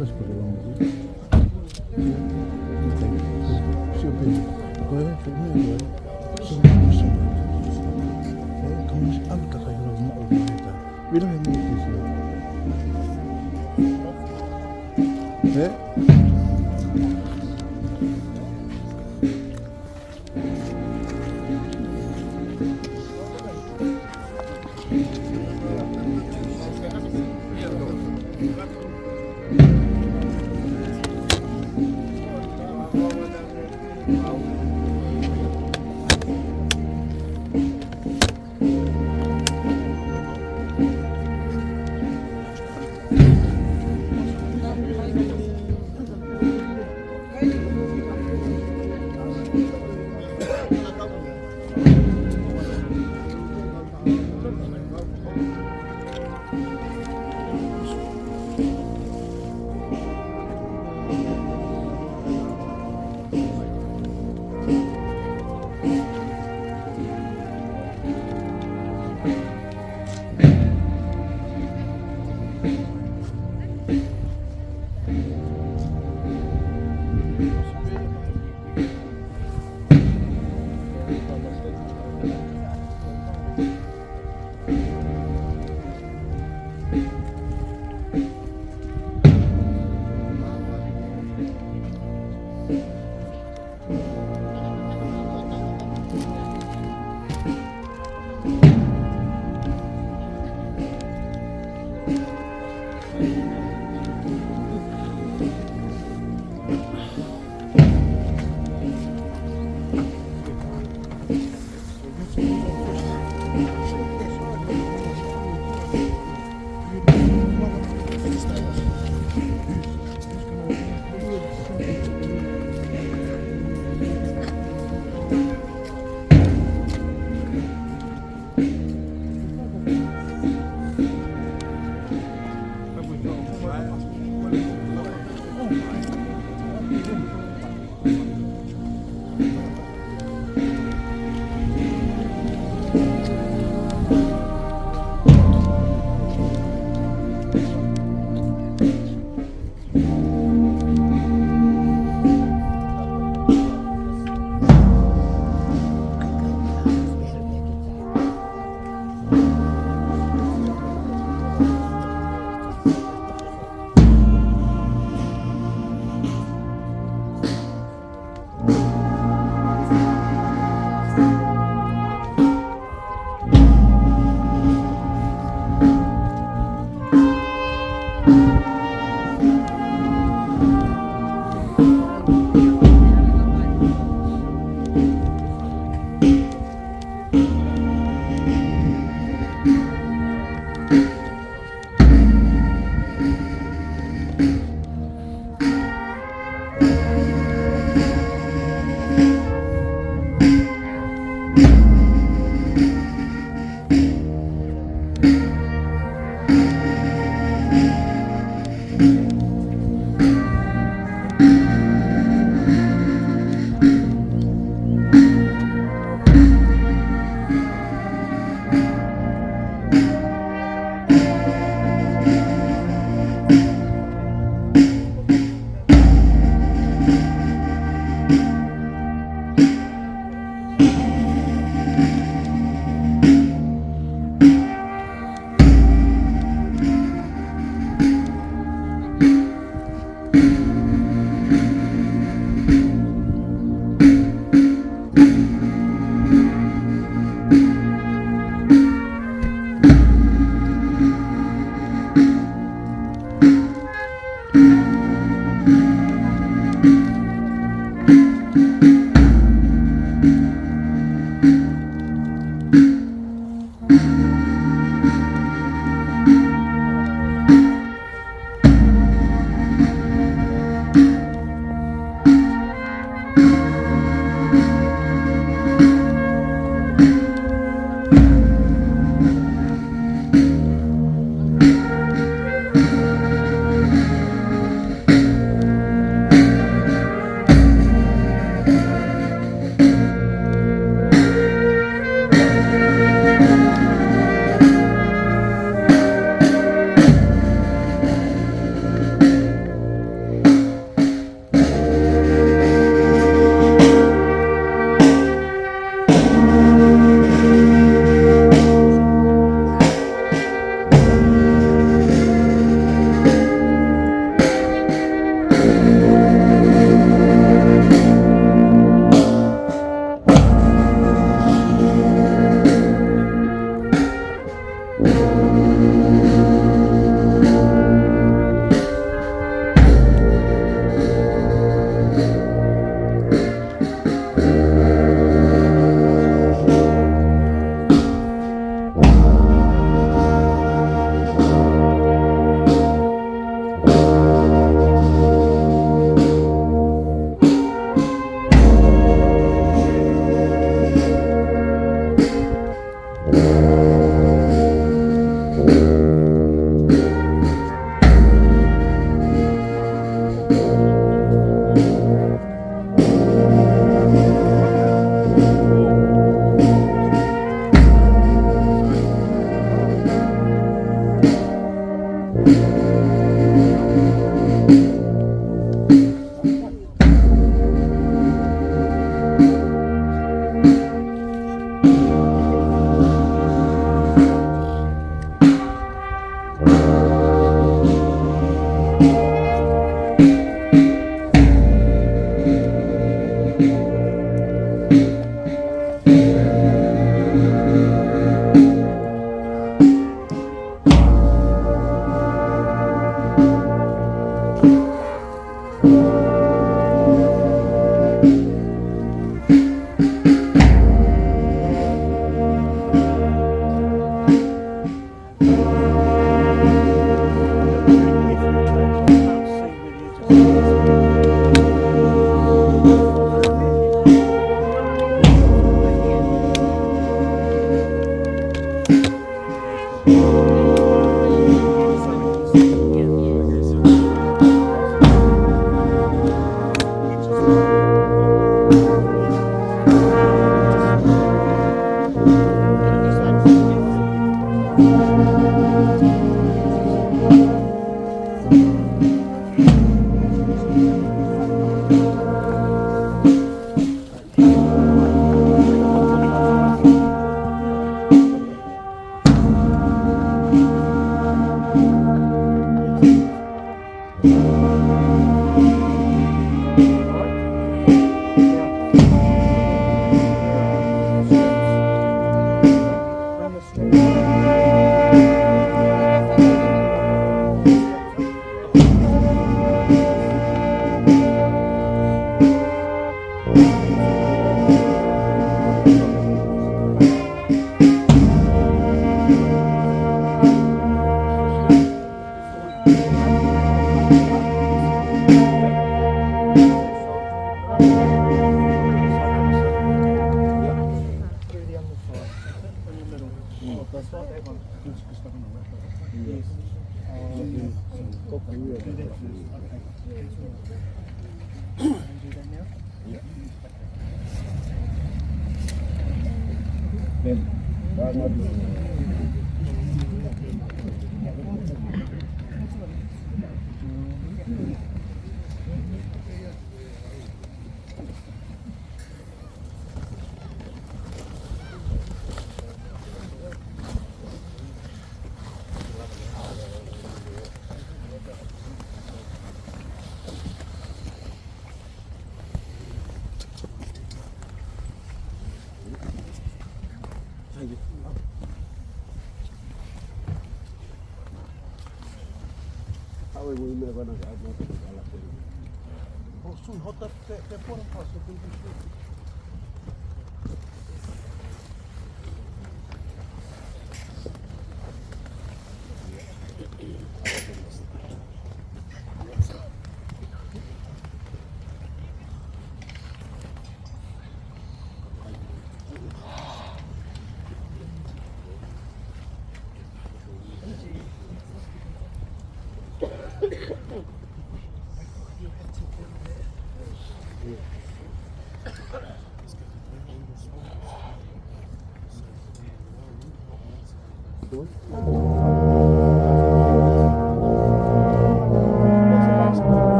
Quase por lá. Se eu vejo, agora é enfermeiro, só não sou bom. Como se anda a cair uma outra. Vira muito isso.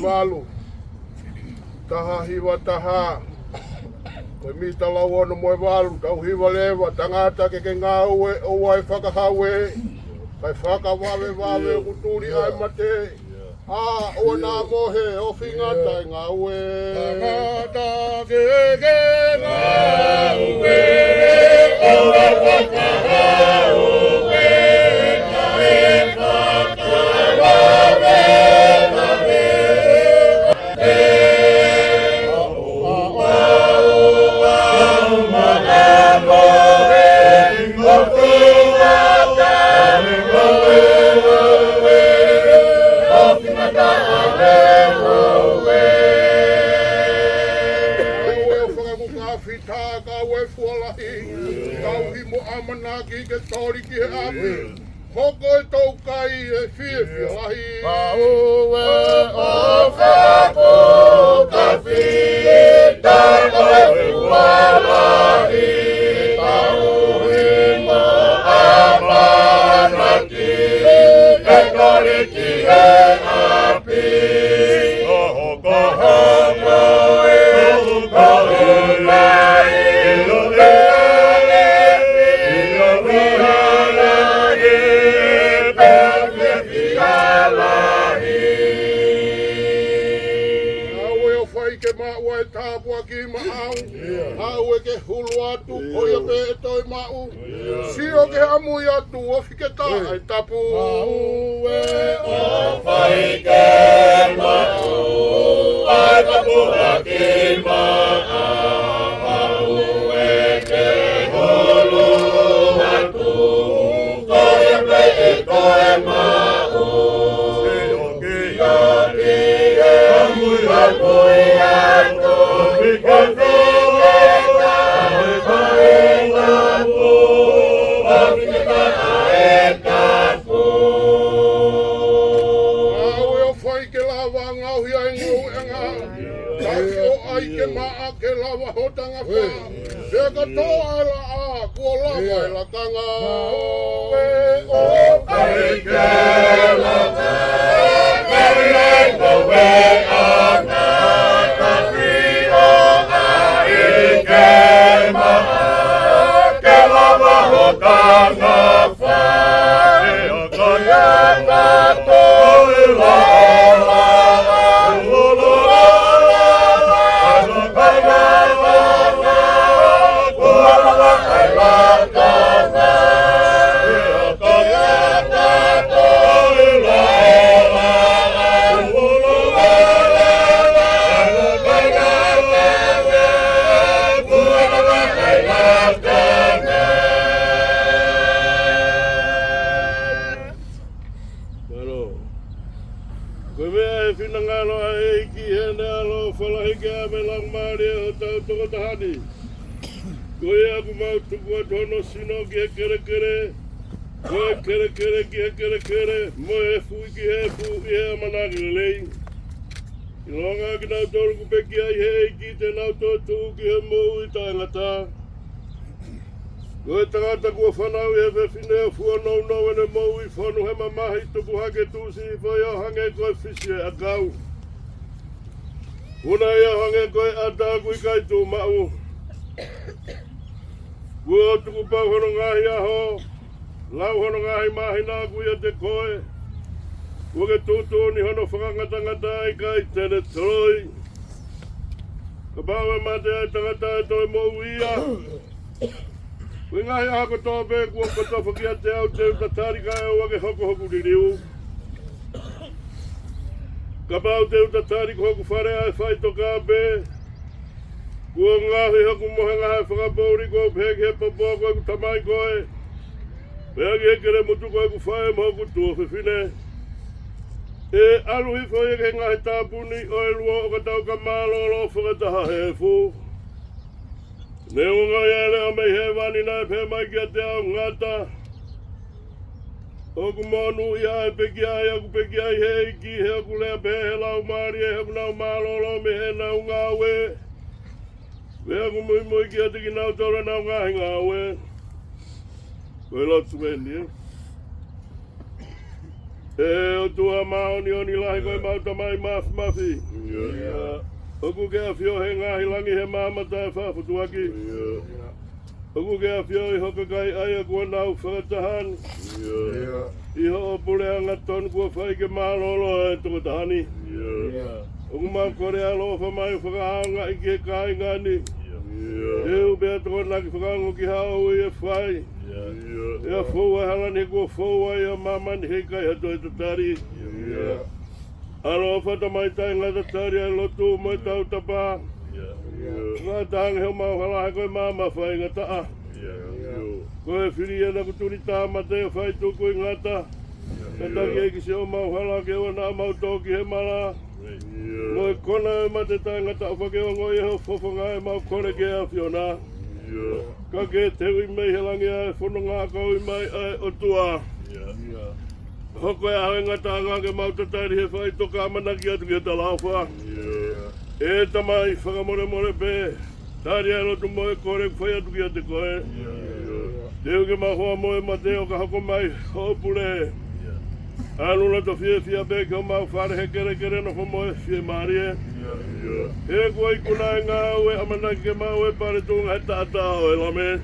Walu taha hiwa taha koe mita lawa no moe walu tau hiwa lewa tangata ke ngā ue o wai Fakahaele kai whakawawe wawe kuturi ai mate a o nā mohe o whingata i ngā ue tangata ke ngā ue o wai Fakahaele kai whakawawe hoko e tau kai e whiawhia lahi. Paue o whako ka whita koe ualahi. Tauhi mo amanaki e koriki e api. Oho ka homo e uka ulai. Ilo e alefi, ilo e alahi. Ke maua e tāpua ki maau, au e ke hulu atu, hoia pe e toi mau, sio ke amui atu, ofi ke tā e tapu. Mau e o whai ke mau, ai kapua ki maa, mau e ke hulu atu, hoia pe e toi mau, sio ke ati e amui atu. Una ia hange koe ata kui kai tū mau. Kua tuku pau hono ngahi aho, lau hono ngahi mahina kui a te koe. Kua ke tūtū ni hono whakangata ai kai tene troi. Ka pau e mate ai tangata e toi mou ia. Kui ngahi aho ko tō pē kua koto whakia te au te utatari kai au wake hoko hoku ririu. Ka pau te utatari ko hoku whare ai Faitoka pē. Kua ngahi hoku mohe ngahi whakapouri ko pēki he papoa koe ku tamai koe. Pēki he kere mutu koe ku whae mo ku tua whiwhine. E aluhi whae ke ngahi tāpuni o e lua o ka tau ka mālolo Fakataha he fu. Ne unga iere o mei he wani nai pē mai kia te au ngata. Oku monu ia e peki ai aku peki ai he iki he aku lea pē he lau maari e heku nau mālolo me he nau ngāwe. Wea ku mui mui kia tiki nau tore nau ngahi ngāwe. Koe lotu weni e. E o tua maoni o ni lahi koe mauta mai mafi. Oku kea whio he ngahi langi he mamata e whafutu aki. Oku kea whio I hoka kai ai a kua nau Fakatahan. Iho o pureanga tonu kua whai ke mālolo e toko tahani. Oku mau kore alofa mai whakahaonga I ke kai ngani. Eu bea toko naki whakaongo ki hao I e whai. E a whaua halani kua whaua I a mamani hei kai hato e tatari. Alo whata mai tai ngā tatari ai lotu mai tau tapa. Ngā tāngi heo mau halahe koe māma whai ngā taa. Koe whiri e na kuturi tāmate e whai tūku I ngata. Ka taki e ki se o mau hala ke o nā mau tōki he mala. Ngoe kona e mate tai ngata whake o ngoi e ho whawhanga e mau kore ke a whiona. Ka ke te ui mei he langi ai whono ngā kau I mai ai o tua. Hoko e ahe ngata ngāke mautatari he Faitoka manaki atu ki ta lauwha. E tamai whakamore more pē. Tari arotu moe kore kwhai atu ki te koe. Teo ke mahoa moe ma teo ka hoko mai hopule. Anula to fie fia be ke o mau whare he kere no ho moe fie marie. He kua i kuna e ngā ue amanaki ke mau e pare tūnga he tata o e lame.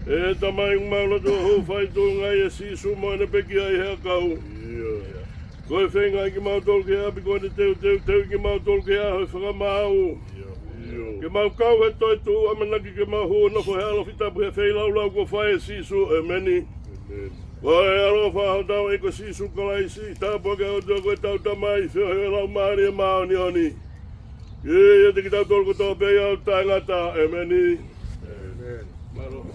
E tamai ngmaula to ho whai tūnga i e sisu moe ne peki ai hea kau. Koe whenga ki mau tolke api koe te teu ki mau tolke a hoi whakamau. Ke mau kau he toi tū amanaki ke mau hua na fo he alo fitapu he wheilau ko whai e sisu e meni. Koe alo whahau tau e ko sisu kalaisi, tāpua ke o tō koe tau tamai, whio he lau maari e maoni oni. E te ki tau tolko tō pei au tai ngata, e meni. Maro.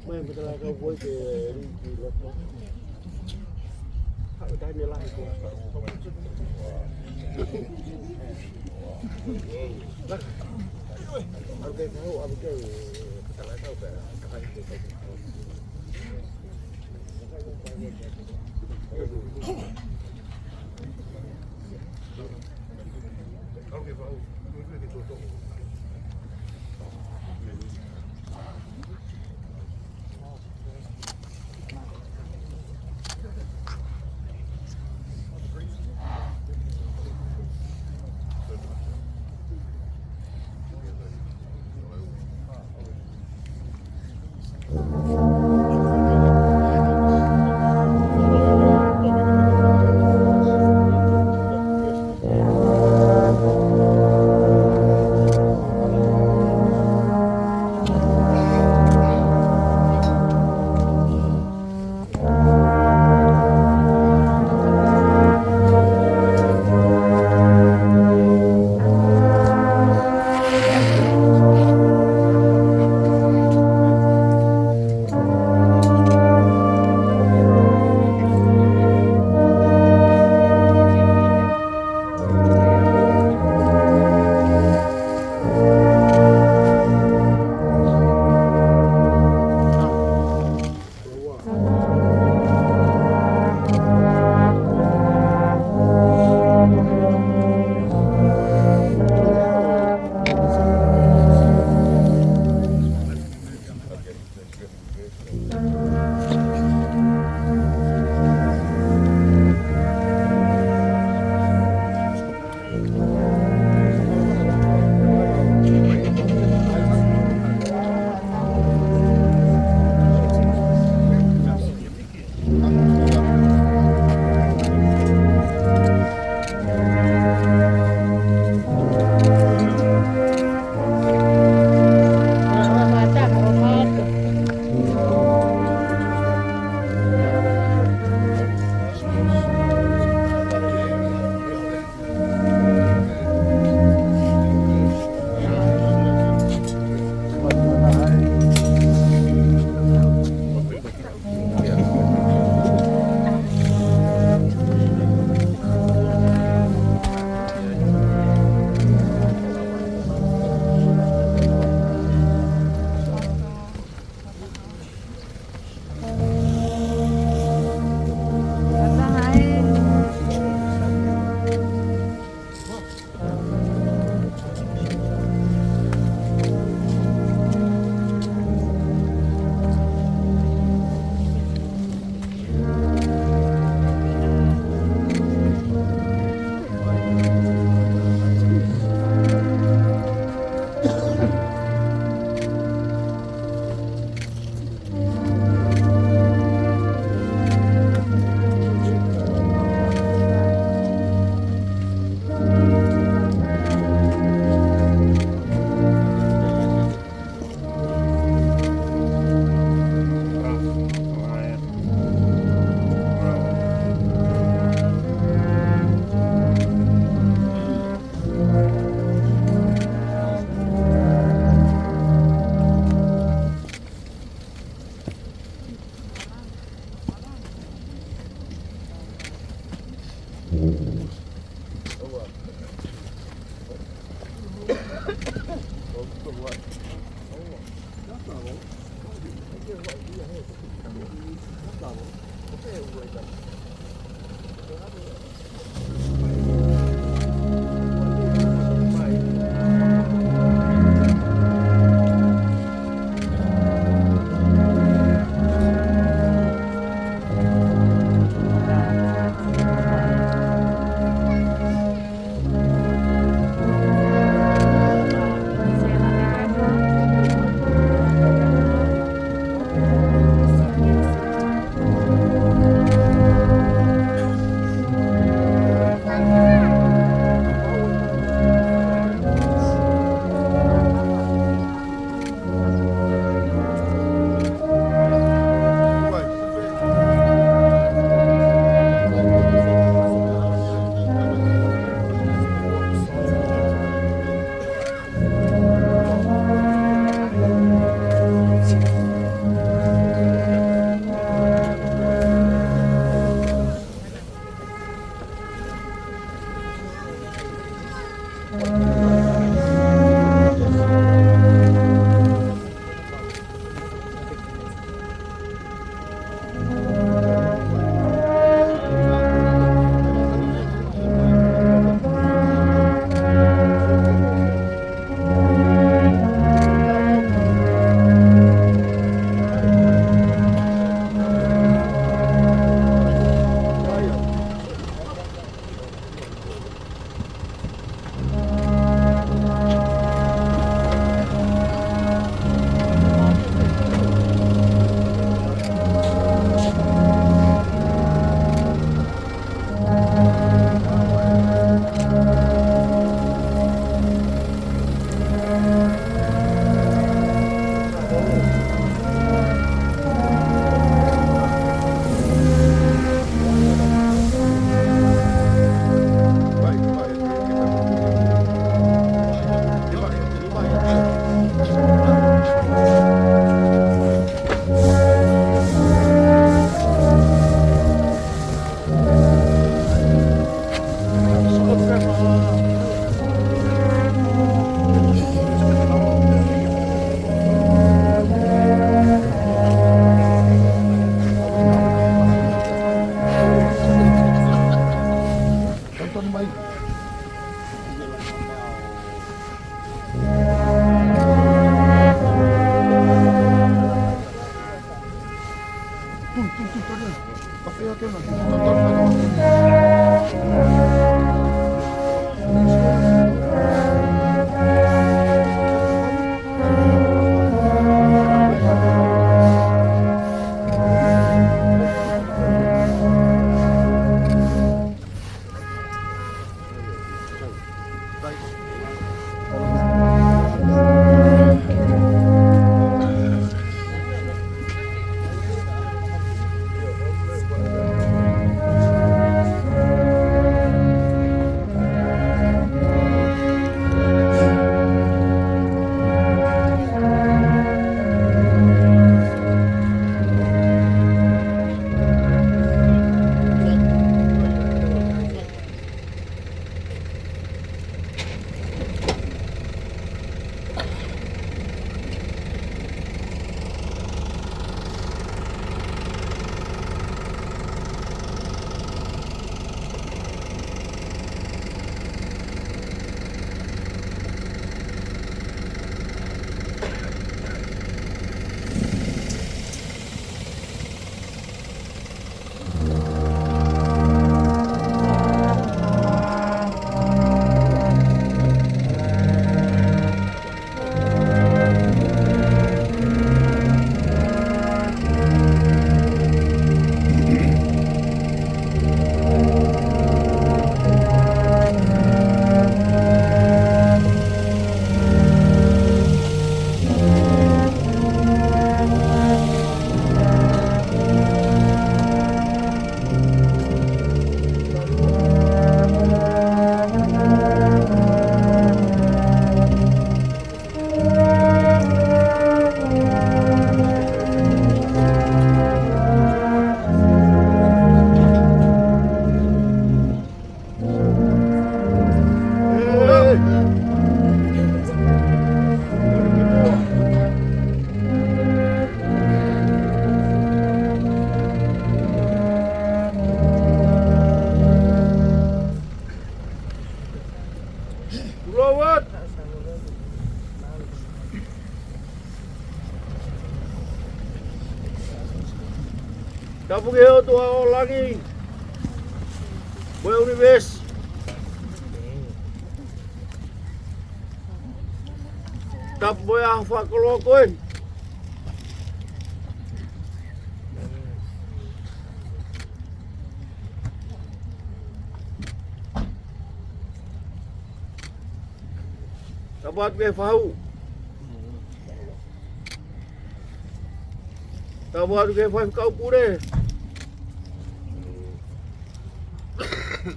Mai betul kau buat ke di laptop. Hak dah ni lah itu. Okey, tahu apa ke? Betul tahu ke? Kapan itu? Okey, tahu. Itu tu. pugeo tua o langi. Moe universe. Tap moe a whakolo koe. Tabat ke whau. Tabat ke whai kau pure.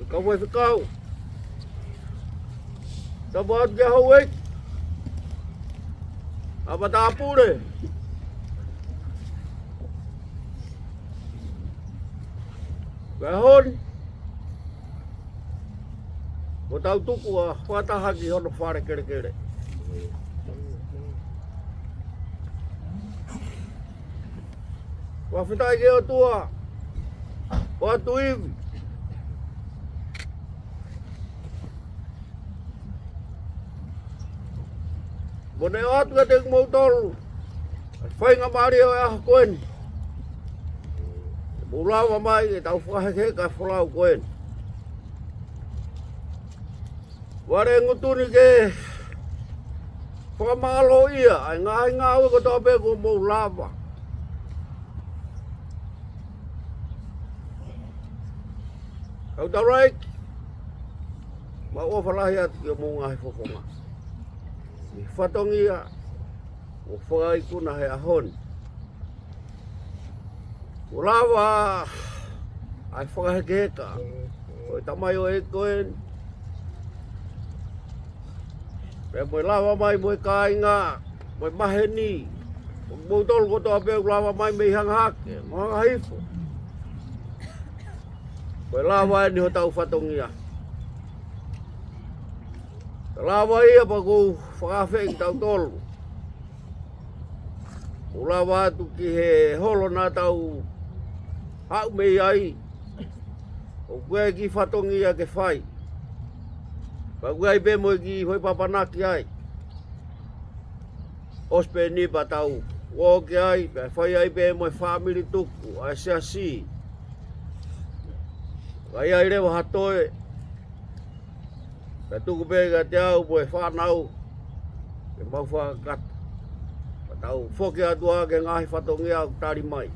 Kau whai kau. Tabat ke hauek. Apa tak pure. Kahon. Ko tau tuku a Fakataha ki hono whare kere kere. Wa whitai ke o tua. O atu iwi. Mone o atu ka tegu mau tolu. Whainga maari o e aha koen. Mulawa mai e tau whakaheke ka whalau koen. Ware ngutuni ke whakamalo ia, ai ngā ue ko tō pe ko mou lava. Kau tauraik, ma ua whalahi atu ki o mou ngahi whokonga. I whatongi ia, o whakaikuna he ahon. O lava, ai whakahekeheka, o i tamai o e koen. Pea moe lawa mai moe kāinga, moe maheni. Moe tolu ko toa pēu lawa mai mei hangahake, mohanga hifo. Moe lawa e ni ho tau whatongia. Ka lawa ia pa kou whakawheng tau tolu. O lawa atu ki he holo nā tau hau mei ai. O kue ki whatongia ke whai. Paguai pe mo ki hoi papanaki ai. Ospe ni pa tau woke ai, pe whai ai pe mo family tuku, ai se asi. Ai ai rewa hatoe. Pe tuku pe ka te au mo whanau. Ke mau whakata. Pa tau whoke atua ke ngahi whatongi au tari mai.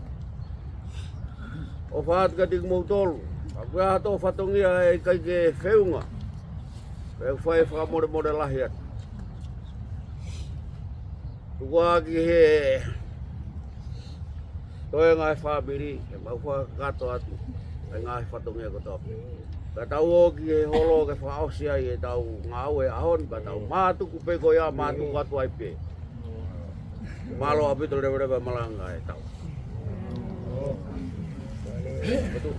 O whaat ka tiku mou tolu. Paguai hato whatongi ai kai ke whiunga. Pēu whai whakamore lahi atu. Tukua ki he toe ngai whabiri, he mau whakato atu, he ngai whatongia ko topi. Ka tau o ki he holo ke whaosi ai e tau ngau e ahon, ka tau mātuku peko ia, mātuku atu ai pē. Malo apito rewa malanga e tau. Betul.